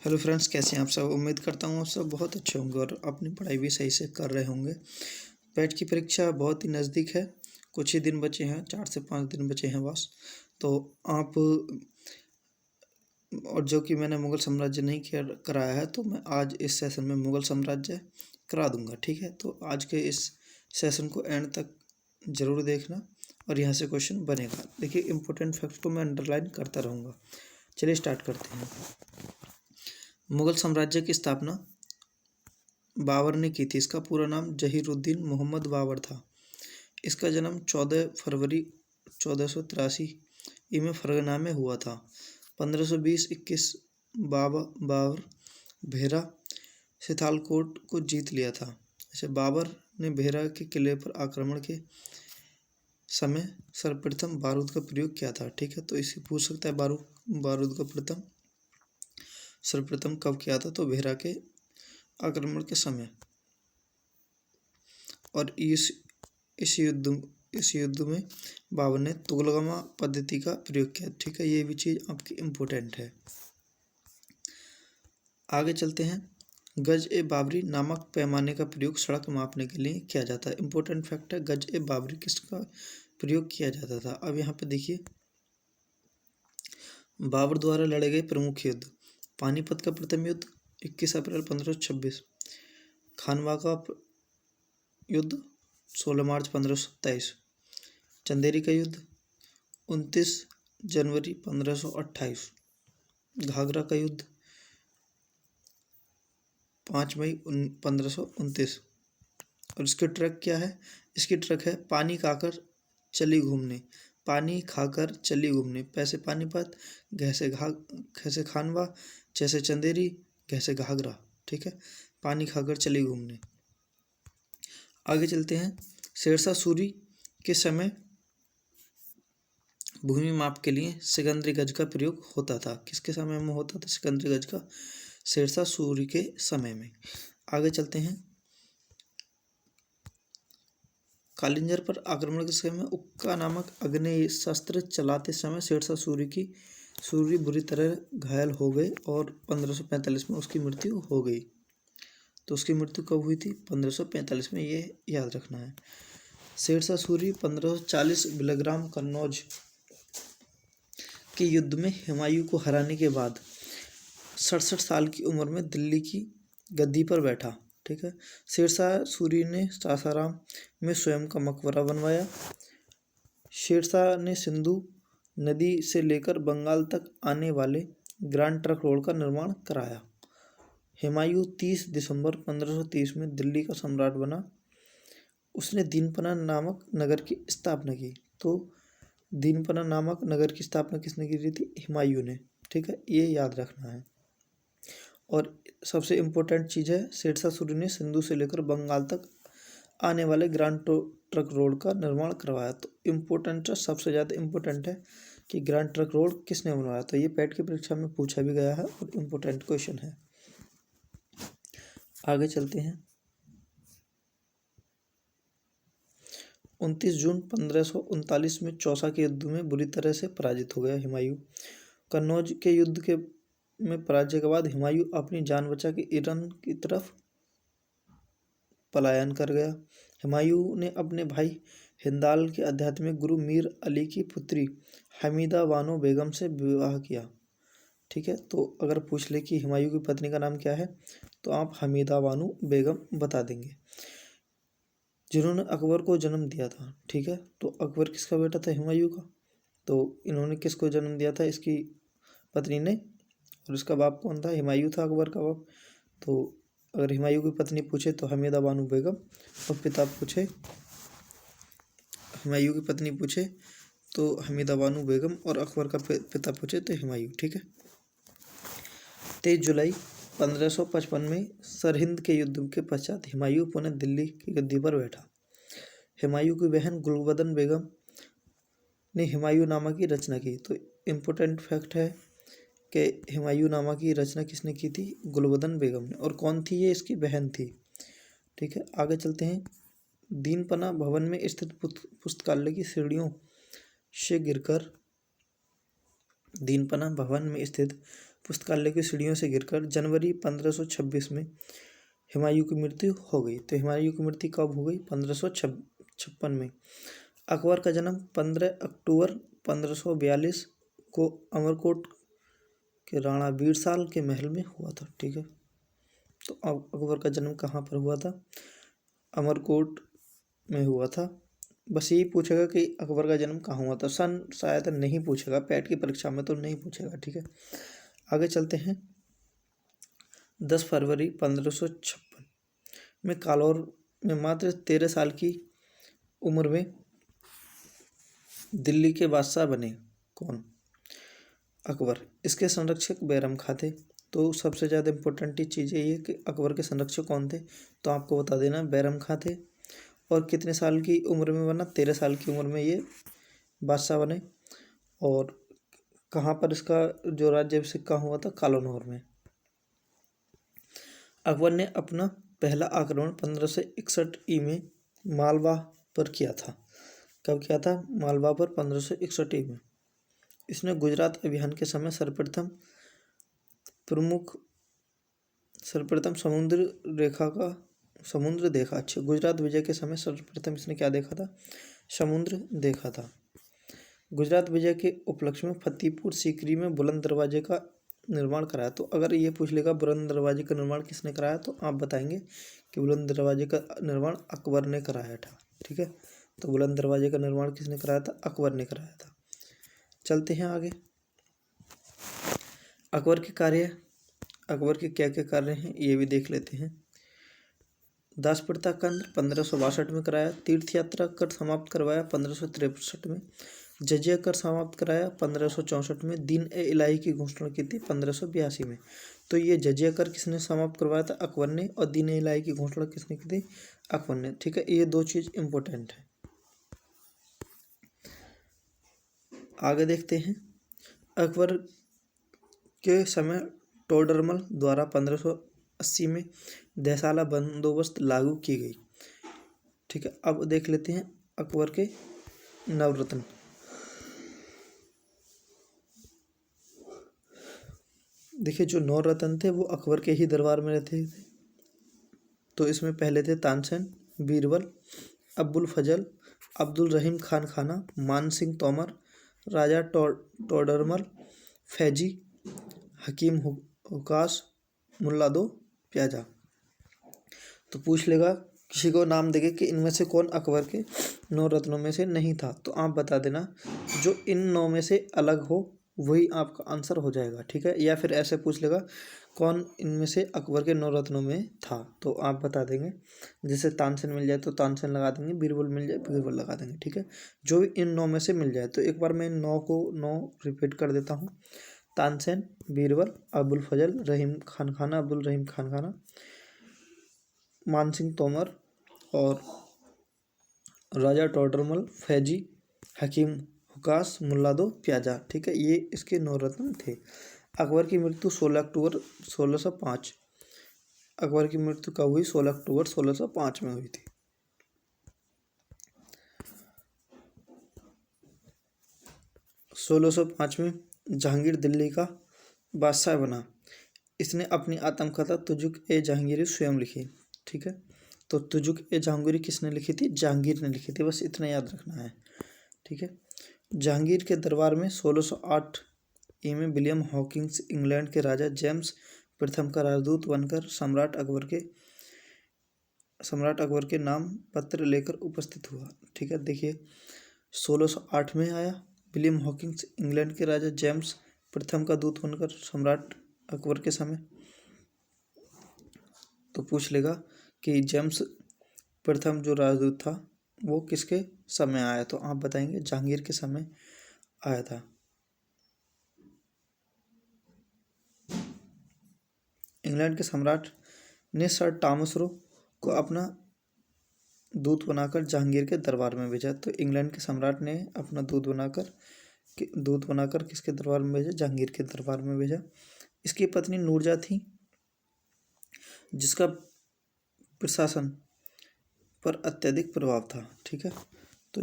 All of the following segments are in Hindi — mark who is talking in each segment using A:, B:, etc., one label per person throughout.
A: हेलो फ्रेंड्स, कैसे हैं आप सब। उम्मीद करता हूँ आप सब बहुत अच्छे होंगे और अपनी पढ़ाई भी सही से कर रहे होंगे। पेट की परीक्षा बहुत ही नज़दीक है, कुछ ही दिन बचे हैं, 4 से 5 दिन बचे हैं बस। तो आप और जो कि मैंने मुग़ल साम्राज्य नहीं कराया है, तो मैं आज इस सेशन में मुग़ल साम्राज्य करा दूंगा। ठीक है, तो आज के इस सेशन को एंड तक ज़रूर देखना और यहाँ से क्वेश्चन बनेगा। देखिए, इंपॉर्टेंट फैक्ट को मैं अंडरलाइन करता रहूँगा। चलिए स्टार्ट करते हैं। मुग़ल साम्राज्य की स्थापना बाबर ने की थी। इसका पूरा नाम जहीरुद्दीन मोहम्मद बाबर था। इसका जन्म 14 फरवरी 1483 में फरगना में हुआ था। 1520-21 बाबर भेरा सितालकोट को जीत लिया था। जैसे बाबर ने भेरा के किले पर आक्रमण के समय सर्वप्रथम बारूद का प्रयोग किया था। ठीक है, तो इसे पूछ सकता है बारूद का सर्वप्रथम कब किया था, तो भेरा के आक्रमण के समय। और इस युद्ध में बाबर ने तुगलकामा पद्धति का प्रयोग किया। ठीक है, ये भी चीज़ आपकी इम्पोर्टेंट है। आगे चलते हैं। गज ए बाबरी नामक पैमाने का प्रयोग सड़क मापने के लिए किया जाता है। इम्पोर्टेंट फैक्ट है, गज ए बाबरी किसका प्रयोग किया जाता था। अब यहाँ पे देखिए, बाबर द्वारा लड़े गए प्रमुख युद्ध। पानीपत का प्रथम युद्ध 21 अप्रैल 1526। खानवा का युद्ध 16 मार्च 1527। चंदेरी का युद्ध 29 जनवरी 1528। घाघरा का युद्ध 5 मई 1529। और इसकी ट्रक क्या है? इसकी ट्रक है पानी खाकर चली घूमने। पानी खाकर चली घूमने। पैसे पानीपत, घैसे खानवा, जैसे चंदेरी, घैसे घाघरा। ठीक है, पानी खाकर चली घूमने। आगे चलते हैं। शेरशाह सूरी के समय भूमि माप के लिए सिकंदरी गज का प्रयोग होता था। किसके समय में होता था सिकंदरी गज का? शेरशाह सूरी के समय में। आगे चलते हैं। कालिंजर पर आक्रमण के समय उक्का नामक अग्नेय शस्त्र चलाते समय शेरशाह सूरी बुरी तरह घायल हो गए और 1545 में उसकी मृत्यु हो गई। तो उसकी मृत्यु कब हुई थी? 1545 में, ये याद रखना है। शेरशाह सूरी 1540 बिलग्राम कन्नौज के युद्ध में हुमायूं को हराने के बाद 67 साल की उम्र में दिल्ली की गद्दी पर बैठा। ठीक है, शेरशाह सूरी ने सासाराम में स्वयं का मकबरा बनवाया। शेरशाह ने सिंधु नदी से लेकर बंगाल तक आने वाले ग्रांड ट्रंक रोड का निर्माण कराया। हुमायूं 30 दिसंबर 1530 में दिल्ली का सम्राट बना। उसने दीनपना नामक नगर की स्थापना की। तो दीनपना नामक नगर की स्थापना किसने की थी? हुमायूं ने। ठीक है, ये याद रखना है। और सबसे इम्पोर्टेंट चीज़ है, शेरशाह सूरी ने सिंधु से लेकर बंगाल तक आने वाले ग्रांड ट्रंक रोड का निर्माण करवाया। तो इम्पोर्टेंट, सबसे ज़्यादा इम्पोर्टेंट है कि ग्रांड ट्रंक रोड किसने बनवाया। तो ये पेट की परीक्षा में पूछा भी गया है और इम्पोर्टेंट क्वेश्चन है। आगे चलते हैं। 29 जून 1539 में चौसा के युद्ध में बुरी तरह से पराजित हो गया हुमायूं। कन्नौज के युद्ध में पराजय के बाद हुमायूं अपनी जान बचा के ईरान की तरफ पलायन कर गया। हुमायूं ने अपने भाई हिंदाल के आध्यात्मिक गुरु मीर अली की पुत्री हमीदा बानो बेगम से विवाह किया। ठीक है, तो अगर पूछ ले कि हुमायूं की पत्नी का नाम क्या है, तो आप हमीदा बानो बेगम बता देंगे, जिन्होंने अकबर को जन्म दिया था। ठीक है, तो अकबर किसका बेटा था? हुमायूं का। तो इन्होंने किसको जन्म दिया था? इसकी पत्नी ने। और इसका बाप कौन था? हुमायूं था, अकबर का बाप। तो अगर हुमायूं की पत्नी पूछे तो हमीदा बानो बेगम, और पिता पूछे, हुमायूं की पत्नी पूछे तो हमीदा बानो बेगम, और अकबर का पिता पूछे तो हुमायूं। ठीक है। 23 जुलाई 1555 में सरहिंद के युद्ध के पश्चात हुमायूं पुनः दिल्ली की गद्दी पर बैठा। हुमायूं की बहन गुलबदन बेगम ने हुमायूंनामा की रचना की। तो इम्पोर्टेंट फैक्ट है कि हुमायूंनामा की रचना किसने की थी? गुलबदन बेगम ने। और कौन थी ये? इसकी बहन थी। ठीक है, आगे चलते हैं। दीनपना भवन में स्थित पुस्तकालय की सीढ़ियों से गिरकर दीनपना भवन में स्थित पुस्तकालय की सीढ़ियों से गिरकर जनवरी 1526 में हुमायूं की मृत्यु हो गई। तो हुमायूं की मृत्यु कब हो गई? 1556 में। अकबर का जन्म 15 अक्टूबर 1542 को अमरकोट के राणा बीरसाल के महल में हुआ था। ठीक है, तो अब अकबर का जन्म कहाँ पर हुआ था? अमरकोट में हुआ था। बस यही पूछेगा कि अकबर का जन्म कहाँ हुआ था, सन शायद नहीं पूछेगा, पैट की परीक्षा में तो नहीं पूछेगा। ठीक है, आगे चलते हैं। 10 फरवरी 1556 में कालौर में मात्र 13 साल की उम्र में दिल्ली के बादशाह बने। कौन? अकबर। इसके संरक्षक बैरम खां थे। तो सबसे ज़्यादा इम्पोर्टेंट चीज़ यही है कि अकबर के संरक्षक कौन थे, तो आपको बता देना बैरम खां थे। और कितने साल की उम्र में बना? 13 साल की उम्र में ये बादशाह बने। और कहाँ पर इसका जो राज्याभिषेक का हुआ था? कालानौर में। अकबर ने अपना पहला आक्रमण 1561 ई में मालवा पर किया था। कब किया था? मालवा पर 1561 ई में। इसने गुजरात अभियान के समय सर्वप्रथम समुद्र देखा। अच्छा, गुजरात विजय के समय सर्वप्रथम इसने क्या देखा था? समुद्र देखा था। गुजरात विजय के उपलक्ष्य में फतेहपुर सीकरी में बुलंद दरवाजे का निर्माण कराया। तो अगर ये पूछ लेगा बुलंद दरवाजे का निर्माण किसने कराया, तो आप बताएंगे कि बुलंद दरवाजे का निर्माण अकबर ने कराया था। ठीक है, तो बुलंद दरवाजे का निर्माण किसने कराया था? अकबर ने कराया था। चलते हैं आगे। अकबर के क्या क्या कार्य हैं ये भी देख लेते हैं। दासप्रथा का 1562 में कराया। तीर्थ यात्रा कर समाप्त करवाया 1563 में। जजिया कर समाप्त कराया 1564 में। दीन ए इलाही की घोषणा की थी 1582 में। तो ये जजिया कर किसने समाप्त करवाया था? अकबर ने। और दीन ए इलाही की घोषणा किसने की थी? अकबर ने। ठीक है, ये दो चीज़ इम्पोर्टेंट है। आगे देखते हैं। अकबर के समय टोडरमल द्वारा 1580 में देसाला बंदोबस्त लागू की गई। ठीक है, अब देख लेते हैं अकबर के नवरत्न। देखिए, जो नवरत्न थे वो अकबर के ही दरबार में रहते थे। तो इसमें पहले थे तानसेन, बीरबल, अब्बुल फजल, अब्दुल रहीम खान खाना, मान सिंह तोमर, राजा टोडरमल, फैजी, हकीम हुकास, मुल्ला दो प्याजा। तो पूछ लेगा, किसी को नाम देंगे कि इनमें से कौन अकबर के 9 रत्नों में से नहीं था, तो आप बता देना जो इन 9 में से अलग हो वही आपका आंसर हो जाएगा। ठीक है, या फिर ऐसे पूछ लेगा कौन इनमें से अकबर के 9 रत्नों में था, तो आप बता देंगे। जैसे तानसेन मिल जाए तो तानसेन लगा देंगे, बीरबल मिल जाए बीरबल लगा देंगे। ठीक है, जो भी इन 9 में से मिल जाए। तो एक बार मैं इन 9 को 9 रिपीट कर देता हूँ। तानसेन, बीरबल, अबुल फजल, रहीम खान खाना, अब्दुल रहीम खान खाना, मान सिंह तोमर और राजा टोडरमल, फैजी, हकीम हुकास, मुल्ला दो प्याजा। ठीक है, ये इसके 9 रत्न थे। अकबर की मृत्यु 16 अक्टूबर 1605। अकबर की मृत्यु कब हुई? 16 अक्टूबर 1605 में हुई थी। सोलह सौ पाँच में जहांगीर दिल्ली का बादशाह बना। इसने अपनी आत्मकथा तुजुक ए जहांगीरी स्वयं लिखी। ठीक है, तो तुजुक ए जहांगीरी किसने लिखी थी? जहांगीर ने लिखी थी, बस इतना याद रखना है। ठीक है, जहांगीर के दरबार में 1608 ई में विलियम हॉकिंस इंग्लैंड के राजा जेम्स प्रथम का राजदूत बनकर सम्राट अकबर के नाम पत्र लेकर उपस्थित हुआ। ठीक है, देखिए 1608 में आया। विलियम हॉकिंस इंग्लैंड के राजा जेम्स प्रथम का दूत बनकर सम्राट अकबर के समय। तो पूछ लेगा कि जेम्स प्रथम जो राजदूत था वो किसके समय आया, तो आप बताएंगे जहांगीर के समय आया था। इंग्लैंड के सम्राट ने सर टॉमस रो को अपना दूत बनाकर जहांगीर के दरबार में भेजा। तो इंग्लैंड के सम्राट ने अपना दूत बनाकर किसके दरबार में भेजा? जहांगीर के दरबार में भेजा। इसकी पत्नी नूरजहाँ थी, जिसका प्रशासन पर अत्यधिक प्रभाव था। ठीक है, तो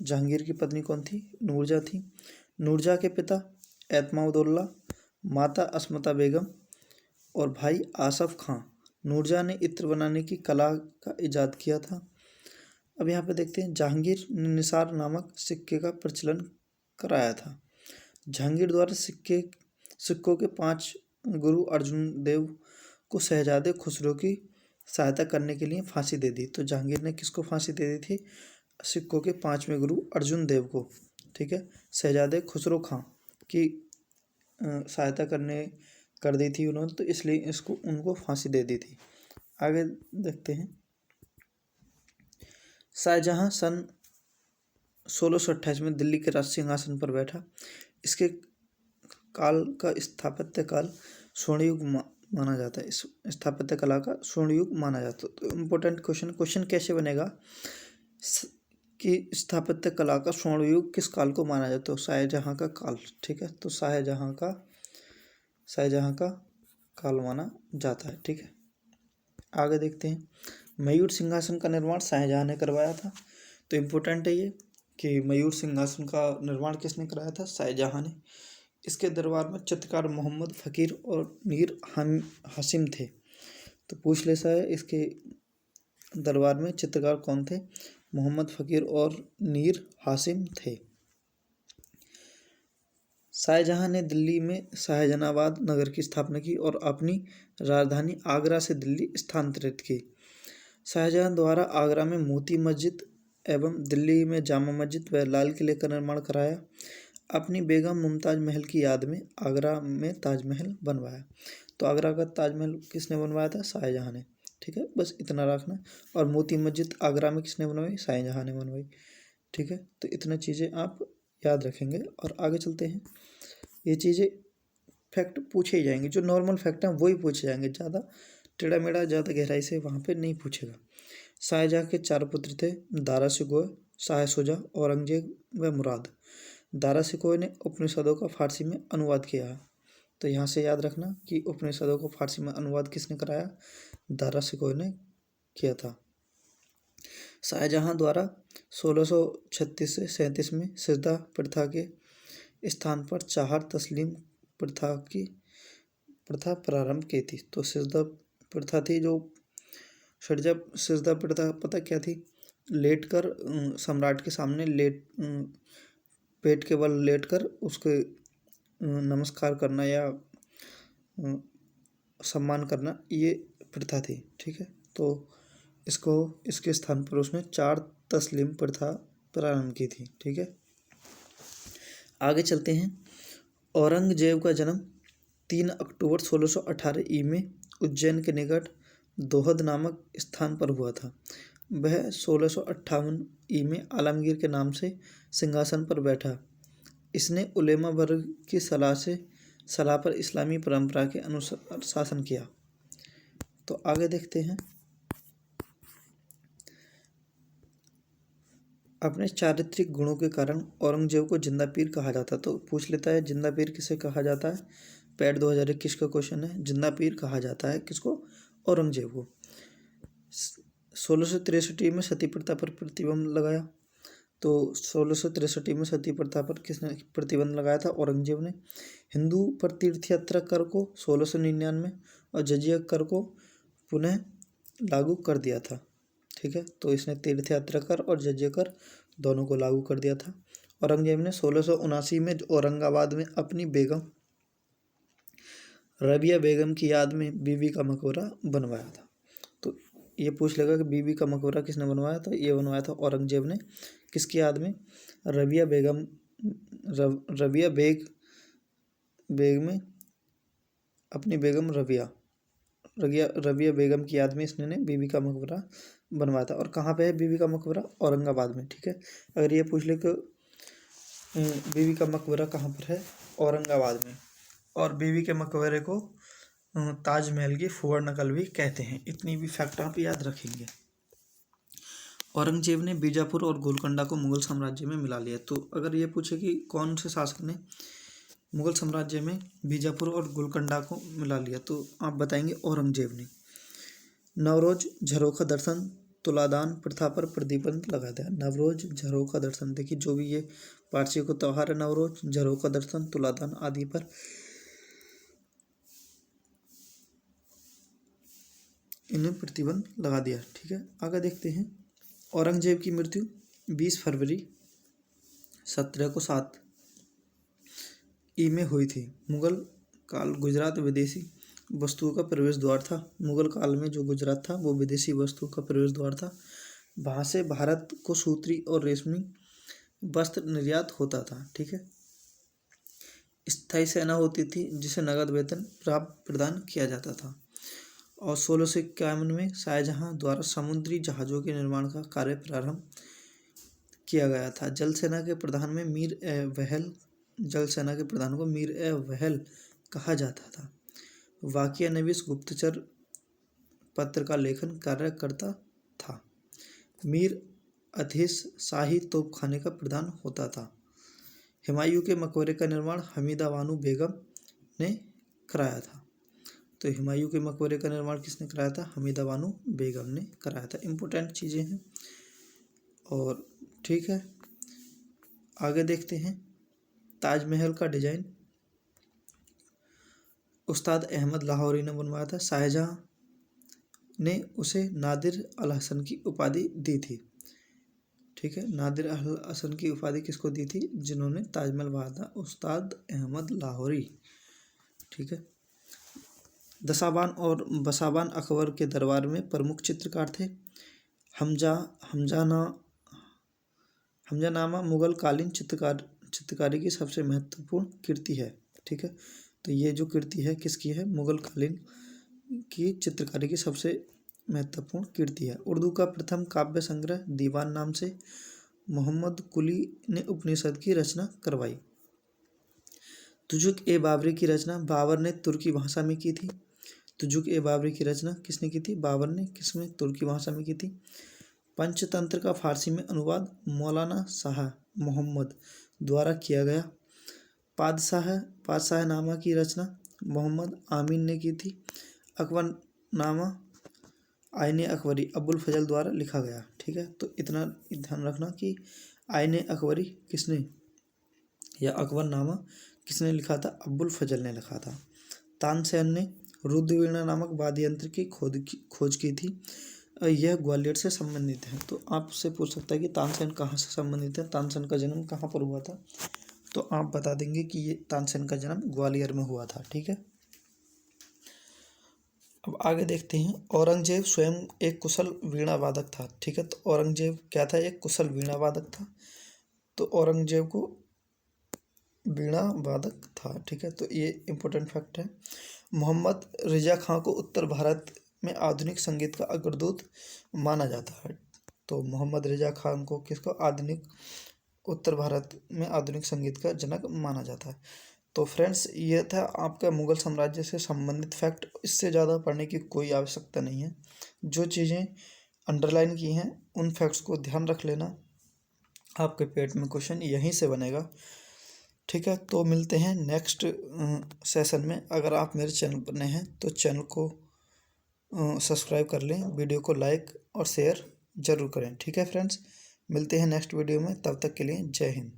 A: जहांगीर की पत्नी कौन थी? नूरजहाँ थी। नूरजहाँ के पिता एतमाउद्दौला माता अस्मता बेगम और भाई आसफ खां। नूरजहाँ ने इत्र बनाने की कला का इजाद किया था। अब यहाँ पे देखते हैं, जहांगीर ने निसार नामक सिक्के का प्रचलन कराया था। जहांगीर द्वारा सिक्कों के 5 गुरु अर्जुन देव को शहजादे खुसरो की सहायता करने के लिए फांसी दे दी। तो जहांगीर ने किसको फांसी दे दी थी? सिक्कों के 5वें गुरु अर्जुन देव को, ठीक है। शहजादे खुसरो खां की सहायता कर दी थी उन्होंने, तो इसलिए उनको फांसी दे दी थी। आगे देखते हैं, शाहजहां सन 1628 में दिल्ली के राज सिंहासन पर बैठा। इसके काल का स्थापत्य काल स्वर्ण युग माना जाता है। इस स्थापत्य कला का स्वर्ण युग माना जाता है। तो इम्पोर्टेंट क्वेश्चन कैसे बनेगा कि स्थापत्य कला का स्वर्ण युग किस काल को माना जाता है? तो शाहजहां का काल, ठीक है। तो शाहजहां का काल माना जाता है, ठीक है। आगे देखते हैं, मयूर सिंहासन का निर्माण शाहजहां ने करवाया था। तो इम्पोर्टेंट है ये कि मयूर सिंहासन का निर्माण किसने कराया था? शाहजहां ने। इसके दरबार में चित्रकार मोहम्मद फ़कीर और मीर हासिम थे। तो पूछ लेता है, इसके दरबार में चित्रकार कौन थे? मोहम्मद फ़कीर और मीर हासिम थे। शाहजहां ने दिल्ली में शाहजहानाबाद नगर की स्थापना की और अपनी राजधानी आगरा से दिल्ली स्थानांतरित की। शाहजहां द्वारा आगरा में मोती मस्जिद एवं दिल्ली में जामा मस्जिद व लाल किले का निर्माण कराया। अपनी बेगम मुमताज़ महल की याद में आगरा में ताजमहल बनवाया। तो आगरा का ताजमहल किसने बनवाया था? शाहजहां ने, ठीक है। बस इतना रखना। और मोती मस्जिद आगरा में किसने बनवाई? शाहजहां ने बनवाई, ठीक है। तो इतना चीज़ें आप याद रखेंगे और आगे चलते हैं। ये चीज़ें फैक्ट पूछे ही जाएंगे, जो नॉर्मल फैक्ट हैं वही पूछे जाएंगे, ज़्यादा टेढ़ा मेढ़ा ज़्यादा गहराई से वहाँ पे नहीं पूछेगा। शाहजहां के 4 पुत्र थे, दारा शिकोह, शाह शुजा, औरंगजेब व मुराद। दारा शिकोह ने उपनिषदों का फारसी में अनुवाद किया है। तो यहाँ से याद रखना कि उपनिषदों को फारसी में अनुवाद किसने कराया? दारा शिकोह ने किया था। शाहजहां द्वारा 1636 से 37 में सिजदा प्रथा के स्थान पर चाहर तस्लीम प्रथा प्रारंभ की थी। तो सिजदा प्रथा थी जो सिजदा प्रथा पता क्या थी? लेटकर सम्राट के सामने पेट के बल लेटकर उसके नमस्कार करना या सम्मान करना, ये प्रथा थी, ठीक है। तो इसके स्थान पर उसने 4 तस्लीम प्रथा प्रारंभ की थी, ठीक है। आगे चलते हैं। औरंगजेब का जन्म 3 अक्टूबर 1618 ई में उज्जैन के निकट दोहद नामक स्थान पर हुआ था। वह 1658 ई में आलमगीर के नाम से सिंहासन पर बैठा। इसने उलेमा वर्ग की सलाह पर इस्लामी परंपरा के अनुसार शासन किया। तो आगे देखते हैं, अपने चारित्रिक गुणों के कारण औरंगजेब को जिंदा पीर कहा जाता। तो पूछ लेता है, जिंदा पीर किसे कहा जाता है? पैट 2021 का क्वेश्चन है। जिंदा पीर कहा जाता है किसको? औरंगजेब को। 1663 में सती प्रथा पर प्रतिबंध लगाया। तो 1663 में सती प्रथा पर किसने प्रतिबंध लगाया था? औरंगजेब ने। हिंदू पर तीर्थ यात्रा कर को 1699 और जजिया कर को पुनः लागू कर दिया था, ठीक है। तो इसने तीर्थ यात्रा कर और जजिया कर दोनों को लागू कर दिया था। औरंगजेब ने 1679 में औरंगाबाद में अपनी बेगम रबिया बेगम की याद में बीबी का मकबरा बनवाया था। तो ये पूछ लेगा कि बीबी का मकबरा किसने बनवाया था? ये बनवाया था औरंगजेब ने। किसकी याद में? रबिया बेग में अपनी बेगम रबिया बेगम की याद में इसने बीबी का मकबरा बनवाया था। और कहाँ पे है बीबी का मकबरा? औरंगाबाद में, ठीक है। अगर ये पूछ ले कि बीबी का मकबरा कहाँ पर है? औरंगाबाद में। और बीबी के मकबरे को ताजमहल की फूहड़ नकल भी कहते हैं। इतनी भी फैक्ट आप याद रखेंगे। औरंगजेब ने बीजापुर और गोलकोंडा को मुगल साम्राज्य में मिला लिया। तो अगर ये पूछे कि कौन से शासक ने मुगल साम्राज्य में बीजापुर और गोलकोंडा को मिला लिया, तो आप बताएंगे औरंगजेब ने। नवरोज झरोखा दर्शन तुलादान प्रथा पर प्रतिबंध लगा दिया। नवरोज झरोखा दर्शन, देखिए जो भी ये पारसियों को त्यौहार है, नवरोज झरोखा दर्शन तुलादान आदि पर इन्हें प्रतिबंध लगा दिया। ठीक है, आगे देखते हैं। औरंगजेब की मृत्यु 20 फरवरी 1707 ई में हुई थी। मुगल काल गुजरात विदेशी वस्तुओं का प्रवेश द्वार था। मुगल काल में जो गुजरात था वो विदेशी वस्तुओं का प्रवेश द्वार था। वहाँ से भारत को सूत्री और रेशमी वस्त्र निर्यात होता था। ठीक है, स्थायी सेना होती थी जिसे नगद वेतन प्रदान किया जाता था। और 1651 में शाहजहां द्वारा समुद्री जहाज़ों के निर्माण का कार्य प्रारंभ किया गया था। जल सेना के प्रधान में जल सेना के प्रधान को मीर ए वहल कहा जाता था। वाकिया नवीस गुप्तचर पत्र का लेखन कार्य करता था। मीर अधीस शाही तोपखाने का प्रधान होता था। हुमायूं के मकबरे का निर्माण हमीदा बानो बेगम ने कराया था। तो हुमायूं के मकबरे का निर्माण किसने कराया था? हमीदा बानो बेगम ने कराया था। इम्पोर्टेंट चीज़ें हैं। और ठीक है, आगे देखते हैं। ताजमहल का डिजाइन उस्ताद अहमद लाहौरी ने बनवाया था। शाहजहां ने उसे नादिर अल हसन की उपाधि दी थी। ठीक है, नादिर अल हसन की उपाधि किसको दी थी? जिन्होंने ताजमहल बनवाया था, उस्ताद अहमद लाहौरी। ठीक है, दसाबान और बसाबान अकबर के दरबार में प्रमुख चित्रकार थे। हमजानामा मुगल कालीन चित्रकारी की सबसे महत्वपूर्ण कृति है। ठीक है, तो ये जो कृति है किसकी है? मुगल कालीन की चित्रकारी की सबसे महत्वपूर्ण कृति है। उर्दू का प्रथम काव्य संग्रह दीवान नाम से मोहम्मद कुली ने उपनिषद की रचना करवाई। तुजुक ए बाबरी की रचना बाबर ने तुर्की भाषा में की थी। तुजुक ए बाबरी की रचना किसने की थी? बाबर ने। किसमें? तुर्की भाषा में की थी। पंचतंत्र का फारसी में अनुवाद मौलाना शाह मोहम्मद द्वारा किया गया। पादशाहनामा की रचना मोहम्मद आमीन ने की थी। अकबरनामा आईने अकबरी अबुल फजल द्वारा लिखा गया। ठीक है, तो इतना ध्यान रखना कि आईने अकबरी किसने या अकबरनामा किसने लिखा था? अबुल फजल ने लिखा था। तानसेन ने रुद्रवीणा नामक वाद्य यंत्र की खोज की थी। यह ग्वालियर से संबंधित है। तो आपसे पूछ सकता है कि तानसेन कहाँ से संबंधित है, तानसेन का जन्म कहाँ पर हुआ था? तो आप बता देंगे कि ये तानसेन का जन्म ग्वालियर में हुआ था। ठीक है, अब आगे देखते हैं। औरंगजेब स्वयं एक कुशल वीणा वादक था। ठीक है, तो औरंगजेब क्या था? एक कुशल वीणा वादक था। तो औरंगजेब को वीणा वादक था। ठीक है, तो ये इम्पोर्टेंट फैक्ट है। मोहम्मद रिजा खां को उत्तर भारत में आधुनिक संगीत का अग्रदूत माना जाता है। तो मोहम्मद रिजा खान को किसको उत्तर भारत में आधुनिक संगीत का जनक माना जाता है। तो फ्रेंड्स, ये था आपका मुगल साम्राज्य से संबंधित फैक्ट। इससे ज़्यादा पढ़ने की कोई आवश्यकता नहीं है। जो चीज़ें अंडरलाइन की हैं उन फैक्ट्स को ध्यान रख लेना, आपके पेट में क्वेश्चन यहीं से बनेगा। ठीक है, तो मिलते हैं नेक्स्ट सेशन में। अगर आप मेरे चैनल पर नए हैं तो चैनल को सब्सक्राइब कर लें, वीडियो को लाइक और शेयर ज़रूर करें। ठीक है फ्रेंड्स, मिलते हैं नेक्स्ट वीडियो में। तब तक के लिए जय हिंद।